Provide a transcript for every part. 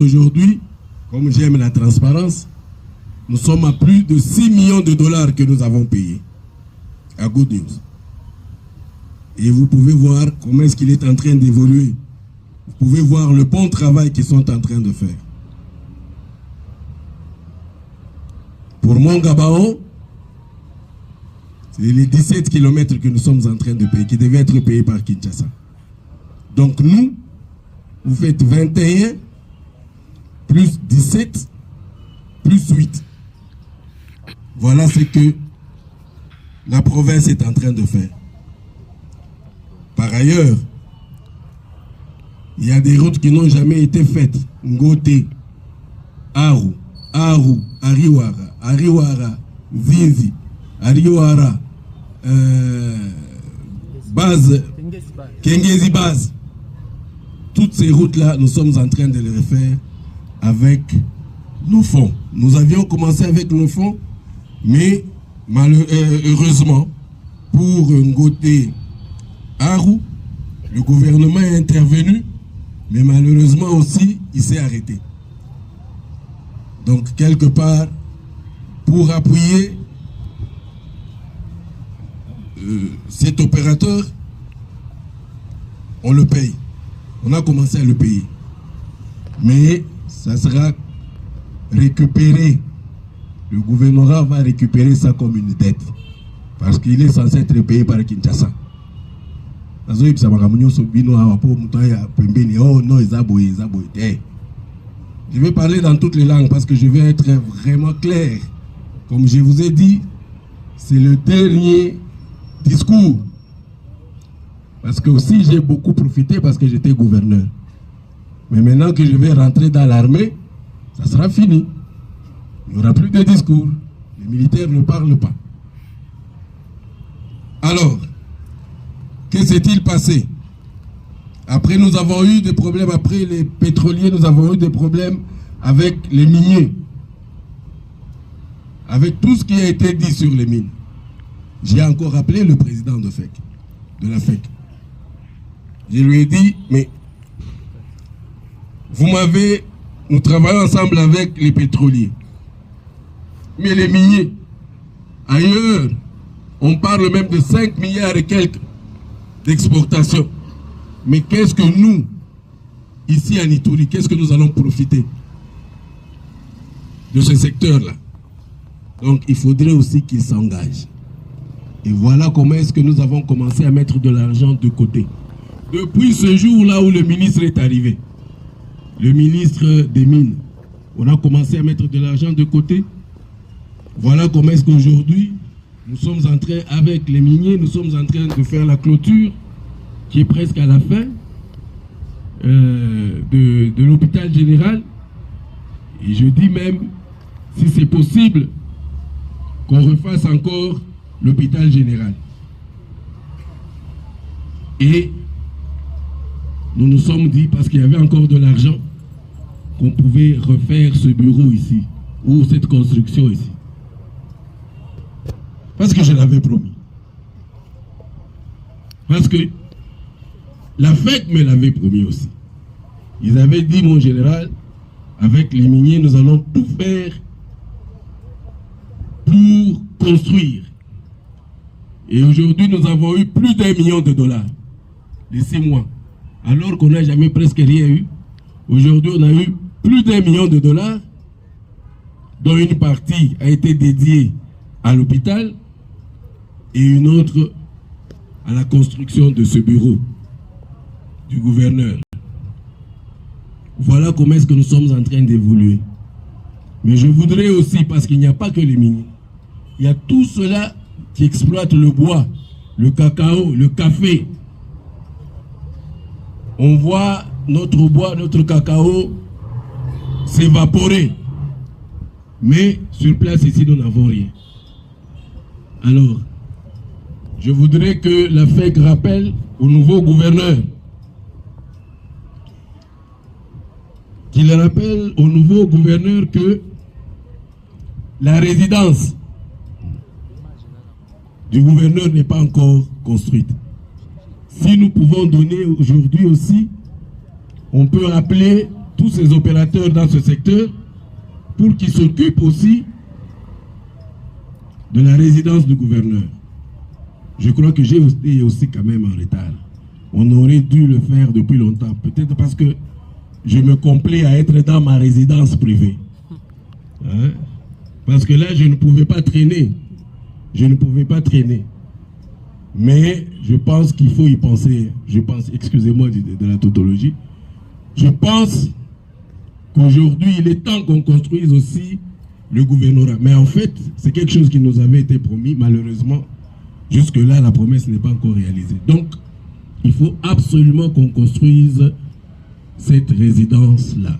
Aujourd'hui, comme j'aime la transparence, nous sommes à plus de 6 millions de dollars que nous avons payés à Good News. Et vous pouvez voir comment est-ce qu'il est en train d'évoluer. Vous pouvez voir le bon travail qu'ils sont en train de faire. Pour Mont-Gabaon, c'est les 17 km que nous sommes en train de payer, qui devaient être payés par Kinshasa. Donc nous, vous faites 21, plus 17, plus 8. Voilà ce que la province est en train de faire. Par ailleurs, il y a des routes qui n'ont jamais été faites. Ngote, Aru, Ariwara, Zinzi, Ariwara, Base, Kengezi Base. Toutes ces routes-là, nous sommes en train de les refaire avec nos fonds. Nous avions commencé avec nos fonds, mais heureusement, pour Ngote, Aru, le gouvernement est intervenu, mais malheureusement aussi, il s'est arrêté. Donc, quelque part, pour appuyer cet opérateur, on le paye. On a commencé à le payer. Mais ça sera récupéré. Le gouvernement va récupérer ça comme une dette. Parce qu'il est censé être payé par Kinshasa. Je vais parler dans toutes les langues parce que je vais être vraiment clair. Comme je vous ai dit, c'est le dernier discours. Parce que aussi j'ai beaucoup profité parce que j'étais gouverneur. Mais maintenant que je vais rentrer dans l'armée, ça sera fini. Il n'y aura plus de discours. Les militaires ne parlent pas. Alors, que s'est-il passé? Après, nous avons eu des problèmes, après les pétroliers, nous avons eu des problèmes avec les miniers. Avec tout ce qui a été dit sur les mines. J'ai encore appelé le président de la FEC. Je lui ai dit, mais nous travaillons ensemble avec les pétroliers. Mais les miniers, ailleurs, on parle même de 5 milliards et quelques d'exportation. Mais qu'est-ce que nous, ici à Ituri, qu'est-ce que nous allons profiter de ce secteur-là? Donc il faudrait aussi qu'ils s'engagent. Et voilà comment est-ce que nous avons commencé à mettre de l'argent de côté. Depuis ce jour-là où le ministre est arrivé, le ministre des Mines, on a commencé à mettre de l'argent de côté. Voilà comment est-ce qu'aujourd'hui, nous sommes en train, avec les miniers, nous sommes en train de faire la clôture qui est presque à la fin de l'hôpital général. Et je dis même, si c'est possible, qu'on refasse encore l'hôpital général. Et nous nous sommes dit, parce qu'il y avait encore de l'argent, qu'on pouvait refaire ce bureau ici, ou cette construction ici. Parce que je l'avais promis. Parce que la FEC me l'avait promis aussi. Ils avaient dit, mon général, avec les miniers, nous allons tout faire pour construire. Et aujourd'hui, nous avons eu plus d'1 million de dollars, les 6 mois. Alors qu'on n'a jamais presque rien eu. Aujourd'hui, on a eu plus d'1 million de dollars, dont une partie a été dédiée à l'hôpital et une autre à la construction de ce bureau du gouverneur. Voilà comment est-ce que nous sommes en train d'évoluer. Mais je voudrais aussi, parce qu'il n'y a pas que les miniers, il y a tout cela qui exploite le bois, le cacao, le café. On voit notre bois, notre cacao s'évaporer. Mais sur place ici, nous n'avons rien. Alors, je voudrais que la FEC rappelle au nouveau gouverneur, qu'il rappelle au nouveau gouverneur que la résidence du gouverneur n'est pas encore construite. Si nous pouvons donner aujourd'hui aussi, on peut rappeler tous ces opérateurs dans ce secteur pour qu'ils s'occupent aussi de la résidence du gouverneur. Je crois que j'ai été aussi quand même en retard. On aurait dû le faire depuis longtemps. Peut-être parce que je me complais à être dans ma résidence privée. Hein? Parce que là, je ne pouvais pas traîner. Je ne pouvais pas traîner. Mais je pense qu'il faut y penser. Je pense, excusez-moi de la tautologie, je pense qu'aujourd'hui, il est temps qu'on construise aussi le gouvernorat. Mais en fait, c'est quelque chose qui nous avait été promis. Malheureusement, jusque-là, la promesse n'est pas encore réalisée. Donc, il faut absolument qu'on construise cette résidence-là.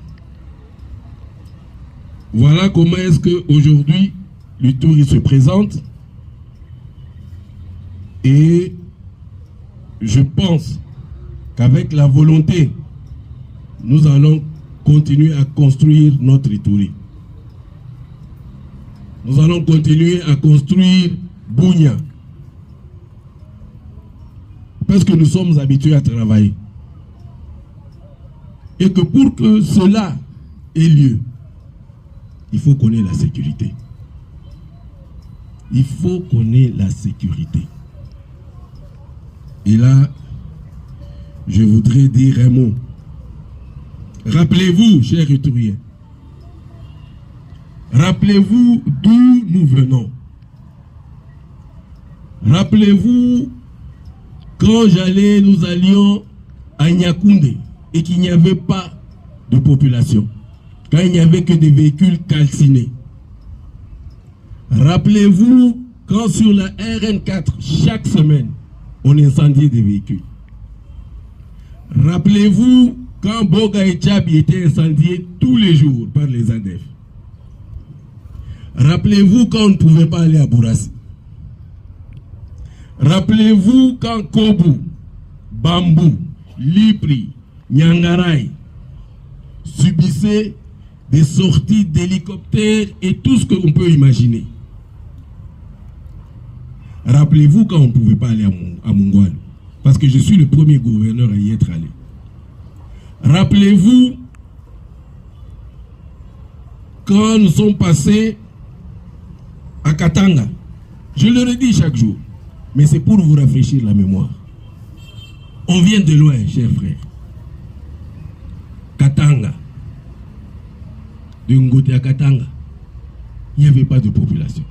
Voilà comment est-ce qu'aujourd'hui, l'Ituri se présente. Et je pense qu'avec la volonté, nous allons continuer à construire notre Ituri. Nous allons continuer à construire Bunia. Parce que nous sommes habitués à travailler. Et que pour que cela ait lieu, il faut qu'on ait la sécurité. Il faut qu'on ait la sécurité. Et là, je voudrais dire un mot. Rappelez-vous, chers Ituriens, rappelez-vous d'où nous venons. Rappelez-vous quand nous allions à Nyakoundé et qu'il n'y avait pas de population, quand il n'y avait que des véhicules calcinés. Rappelez-vous quand sur la RN4, chaque semaine, on incendiait des véhicules. Rappelez-vous quand Boga et Tchabi étaient incendiés tous les jours par les ADF. Rappelez-vous quand on ne pouvait pas aller à Bourassi. Rappelez-vous quand Kobu, Bambou, Lipri, Nyangaray subissaient des sorties d'hélicoptères et tout ce qu'on peut imaginer. Rappelez-vous quand on ne pouvait pas aller à Mongoual, parce que je suis le premier gouverneur à y être allé. Rappelez-vous quand nous sommes passés à Katanga. Je le redis chaque jour, mais c'est pour vous rafraîchir la mémoire. On vient de loin, chers frères. Katanga. De Ngote à Katanga, il n'y avait pas de population.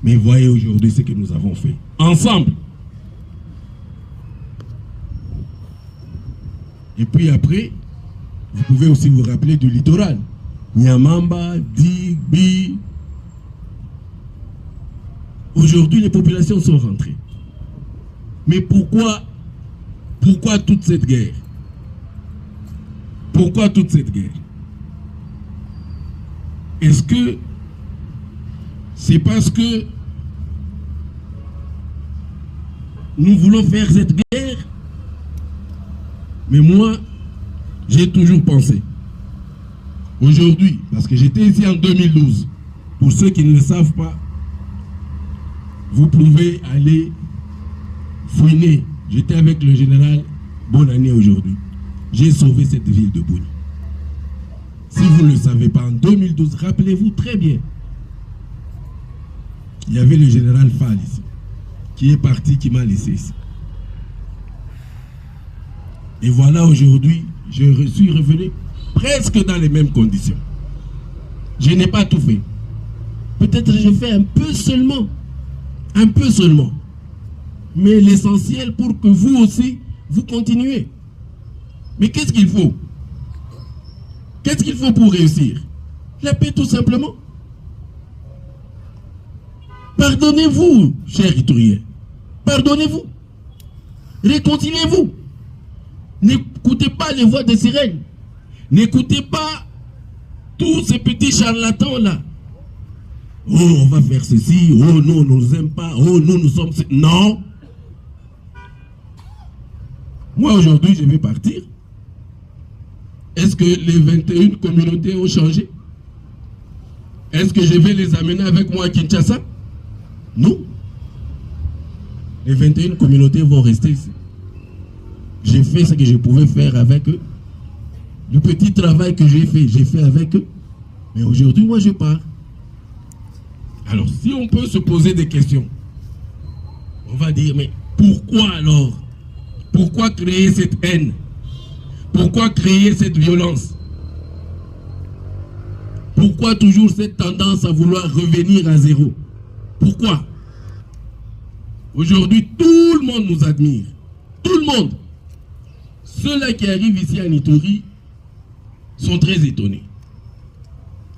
Mais voyez aujourd'hui ce que nous avons fait. Ensemble. Et puis après, vous pouvez aussi vous rappeler du littoral. Nyamamba, Digbi. Aujourd'hui, les populations sont rentrées. Mais pourquoi toute cette guerre? Pourquoi toute cette guerre? Est-ce que c'est parce que nous voulons faire cette guerre? Mais moi, j'ai toujours pensé. Aujourd'hui, parce que j'étais ici en 2012, pour ceux qui ne le savent pas, vous pouvez aller fouiner. J'étais avec le général Bonannée aujourd'hui. J'ai sauvé cette ville de Bouni. Si vous ne le savez pas, en 2012, rappelez-vous très bien, il y avait le général Fall ici, qui est parti, qui m'a laissé ici. Et voilà, aujourd'hui, je suis revenu presque dans les mêmes conditions. Je n'ai pas tout fait. Peut-être je fais un peu seulement. Un peu seulement. Mais l'essentiel pour que vous aussi, vous continuez. Mais qu'est-ce qu'il faut? Qu'est-ce qu'il faut pour réussir? La paix, tout simplement. Pardonnez-vous, chers Ituriens. Pardonnez-vous. Réconciliez-vous. N'écoutez pas les voix des sirènes. N'écoutez pas tous ces petits charlatans-là. Oh, on va faire ceci. Oh, non, on ne nous aime pas. Oh, nous sommes... Non. Moi, aujourd'hui, je vais partir. Est-ce que les 21 communautés ont changé? Est-ce que je vais les amener avec moi à Kinshasa? Non. Les 21 communautés vont rester ici. J'ai fait ce que je pouvais faire avec eux. Le petit travail que j'ai fait avec eux. Mais aujourd'hui, moi, je pars. Alors, si on peut se poser des questions, on va dire, mais pourquoi alors? Pourquoi créer cette haine? Pourquoi créer cette violence? Pourquoi toujours cette tendance à vouloir revenir à zéro? Pourquoi? Aujourd'hui, tout le monde nous admire. Tout le monde. Ceux-là qui arrivent ici à Nitori sont très étonnés.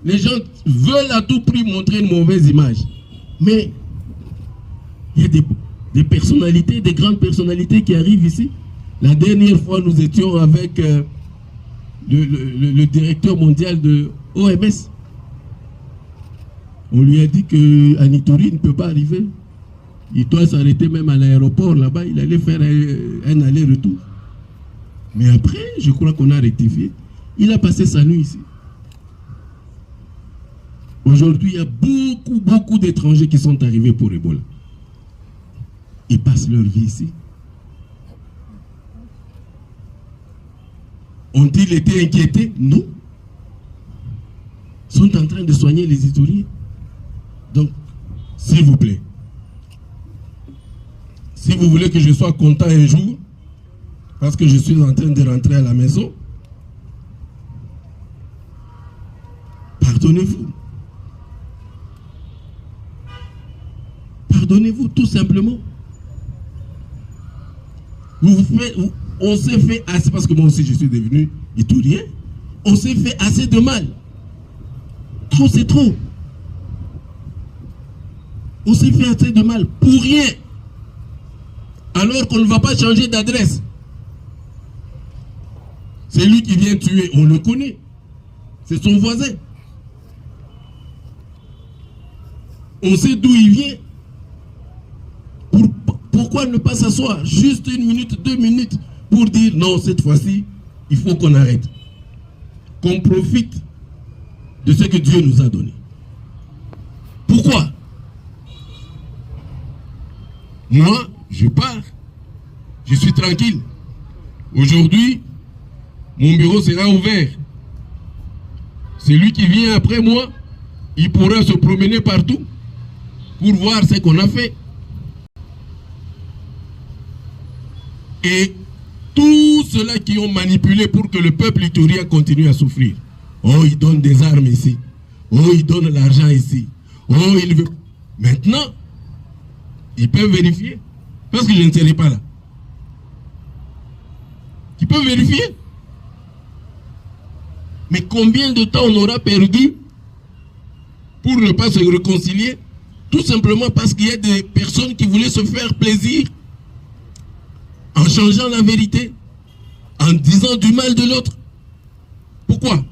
Les gens veulent à tout prix montrer une mauvaise image. Mais il y a des personnalités, des grandes personnalités qui arrivent ici. La dernière fois, nous étions avec le directeur mondial de OMS. On lui a dit qu'à Nitori, il ne peut pas arriver. Il doit s'arrêter même à l'aéroport là-bas. Il allait faire un aller-retour. Mais après, je crois qu'on a rectifié. Il a passé sa nuit ici. Aujourd'hui, il y a beaucoup d'étrangers qui sont arrivés pour Ebola. Ils passent leur vie ici. Ont-ils été inquiétés? Non. Ils sont en train de soigner les Ituriens. Donc, s'il vous plaît, si vous voulez que je sois content un jour, parce que je suis en train de rentrer à la maison, pardonnez-vous. Pardonnez-vous tout simplement. On s'est fait assez, parce que moi aussi je suis devenu iturien, on s'est fait assez de mal. Trop, c'est trop. On s'est fait assez de mal pour rien. Alors qu'on ne va pas changer d'adresse. C'est lui qui vient tuer, on le connaît. C'est son voisin. On sait d'où il vient. Pourquoi ne pas s'asseoir juste 1 minute, 2 minutes pour dire non, cette fois-ci, il faut qu'on arrête. Qu'on profite de ce que Dieu nous a donné. Pourquoi? Moi, je pars. Je suis tranquille. Aujourd'hui, mon bureau sera ouvert. Celui qui vient après moi, il pourra se promener partout pour voir ce qu'on a fait. Et tous ceux-là qui ont manipulé pour que le peuple iturien continue à souffrir. Oh, ils donnent des armes ici. Oh, ils donnent l'argent ici. Oh, ils veulent... Maintenant, ils peuvent vérifier. Parce que je ne serai pas là. Ils peuvent vérifier. Mais combien de temps on aura perdu pour ne pas se réconcilier? Tout simplement parce qu'il y a des personnes qui voulaient se faire plaisir en changeant la vérité, en disant du mal de l'autre. Pourquoi?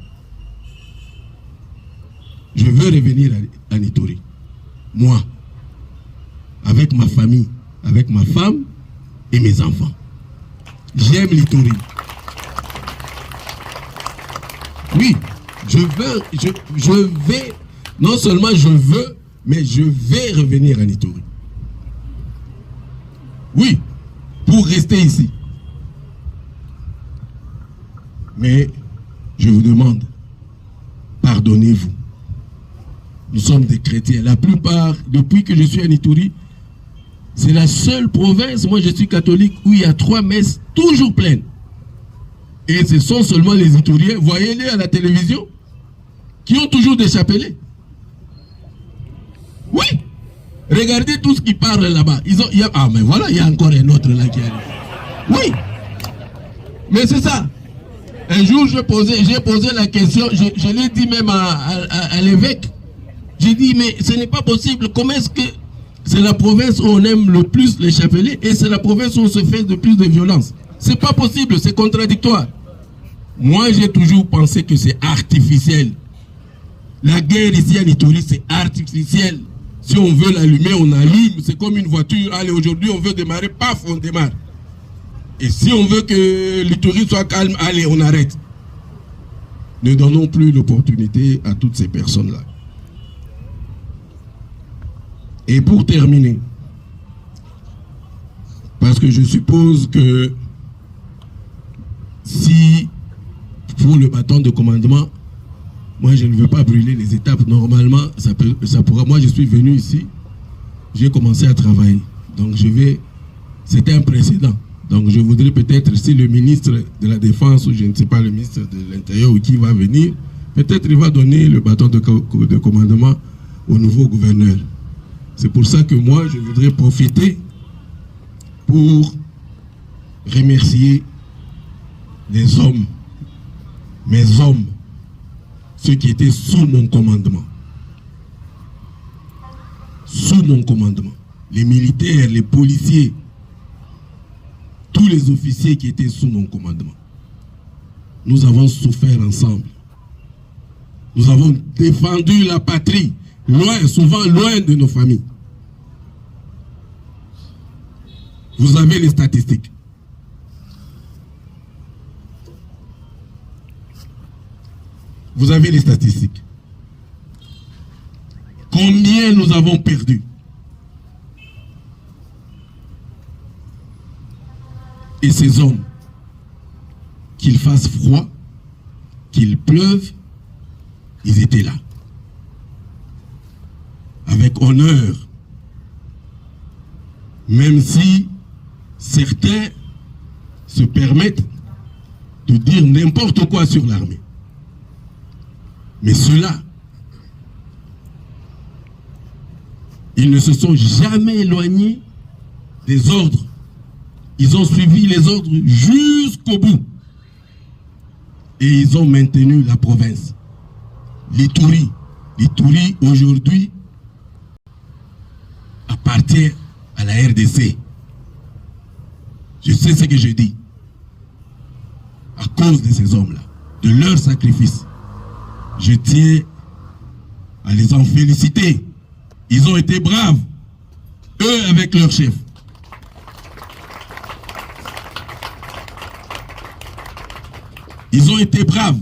Je veux revenir à Nitori. Moi, avec ma famille, avec ma femme et mes enfants. J'aime Nitori. Oui, je vais, non seulement je veux, mais je vais revenir à Nitori. Oui, pour rester ici. Mais je vous demande, pardonnez-vous. Nous sommes des chrétiens. La plupart, depuis que je suis à Nitori, c'est la seule province, moi je suis catholique, où il y a 3 messes toujours pleines. Et ce sont seulement les Ituriens, voyez-les à la télévision, qui ont toujours des chapelets. Oui, regardez tout ce qui parle là-bas. Ah, mais voilà, il y a encore un autre là qui arrive. Oui, mais c'est ça. Un jour, j'ai posé la question, je l'ai dit même à l'évêque. J'ai dit, mais ce n'est pas possible. Comment est-ce que c'est la province où on aime le plus les chapelets et c'est la province où on se fait le plus de violence? C'est pas possible, c'est contradictoire. Moi, j'ai toujours pensé que c'est artificiel. La guerre ici à Nitori, c'est artificiel. Si on veut l'allumer, on allume. C'est comme une voiture. Allez, aujourd'hui, on veut démarrer, paf, on démarre. Et si on veut que Nitori soit calme, allez, on arrête. Ne donnons plus l'opportunité à toutes ces personnes-là. Et pour terminer, parce que je suppose que si pour le bâton de commandement, moi je ne veux pas brûler les étapes. Normalement, ça pourra. Moi je suis venu ici, j'ai commencé à travailler. Donc c'était un précédent. Donc je voudrais peut-être, si le ministre de la Défense, ou je ne sais pas, le ministre de l'Intérieur ou qui va venir, peut-être il va donner le bâton de commandement au nouveau gouverneur. C'est pour ça que moi, je voudrais profiter pour remercier les hommes, mes hommes, ceux qui étaient sous mon commandement. Sous mon commandement. Les militaires, les policiers, tous les officiers qui étaient sous mon commandement. Nous avons souffert ensemble. Nous avons défendu la patrie, loin, souvent loin de nos familles. Vous avez les statistiques. Vous avez les statistiques. Combien nous avons perdu? Et ces hommes, qu'il fasse froid, qu'il pleuve, ils étaient là. Avec honneur. Même si certains se permettent de dire n'importe quoi sur l'armée. Mais ceux-là, ils ne se sont jamais éloignés des ordres. Ils ont suivi les ordres jusqu'au bout. Et ils ont maintenu la province. L'Ituri aujourd'hui appartient à la RDC. Je sais ce que je dis. À cause de ces hommes-là, de leur sacrifice, je tiens à les en féliciter. Ils ont été braves, eux avec leur chef. Ils ont été braves.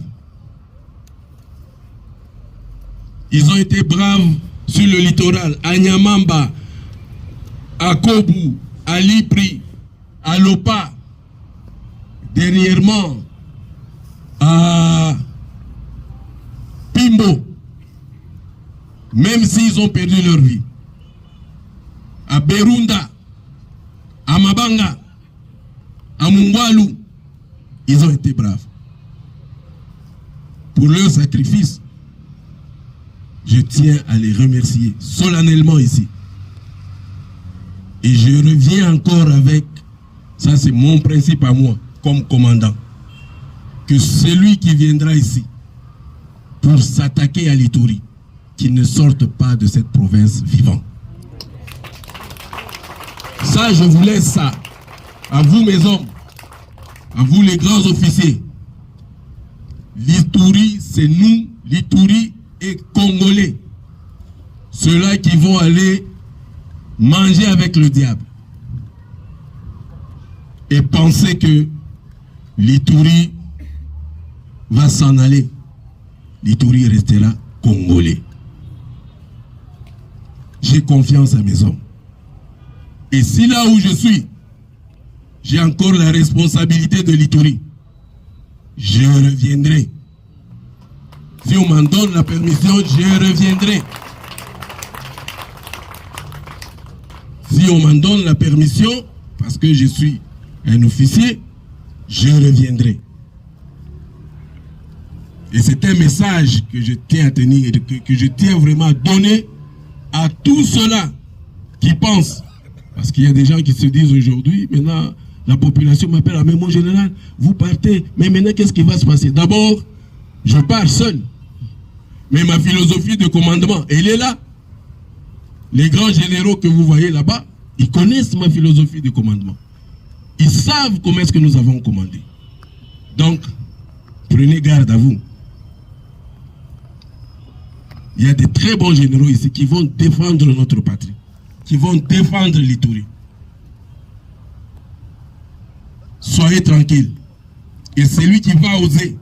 Ils ont été braves sur le littoral, à Nyamamba, à Kobu, à Lipri, à Lopa, dernièrement à Pimbo, même s'ils ont perdu leur vie, à Berunda, à Mabanga, à Mungwalu, ils ont été braves. Pour leur sacrifice, je tiens à les remercier solennellement ici. Et je reviens encore avec, ça c'est mon principe à moi, comme commandant, que celui qui viendra ici pour s'attaquer à l'Ituri, qu'il ne sorte pas de cette province vivant. Ça, je vous laisse ça. À vous mes hommes, à vous les grands officiers. L'Ituri, c'est nous, l'Ituri est congolais. Ceux-là qui vont aller manger avec le diable. Et penser que l'Ituri va s'en aller. L'Ituri restera congolais. J'ai confiance à mes hommes. Et si là où je suis, j'ai encore la responsabilité de l'Ituri, je reviendrai. Si on m'en donne la permission, je reviendrai. Si on m'en donne la permission, parce que je suis un officier, je reviendrai. Et c'est un message que je tiens à tenir, que je tiens vraiment à donner à tous ceux-là qui pensent. Parce qu'il y a des gens qui se disent aujourd'hui, maintenant, la population m'appelle, ah mais mon général, vous partez, mais maintenant qu'est-ce qui va se passer? D'abord, je pars seul. Mais ma philosophie de commandement, elle est là. Les grands généraux que vous voyez là-bas, ils connaissent ma philosophie de commandement. Ils savent comment est-ce que nous avons commandé. Donc, prenez garde à vous. Il y a des très bons généraux ici qui vont défendre notre patrie, qui vont défendre l'Ituri. Soyez tranquilles. Et celui qui va oser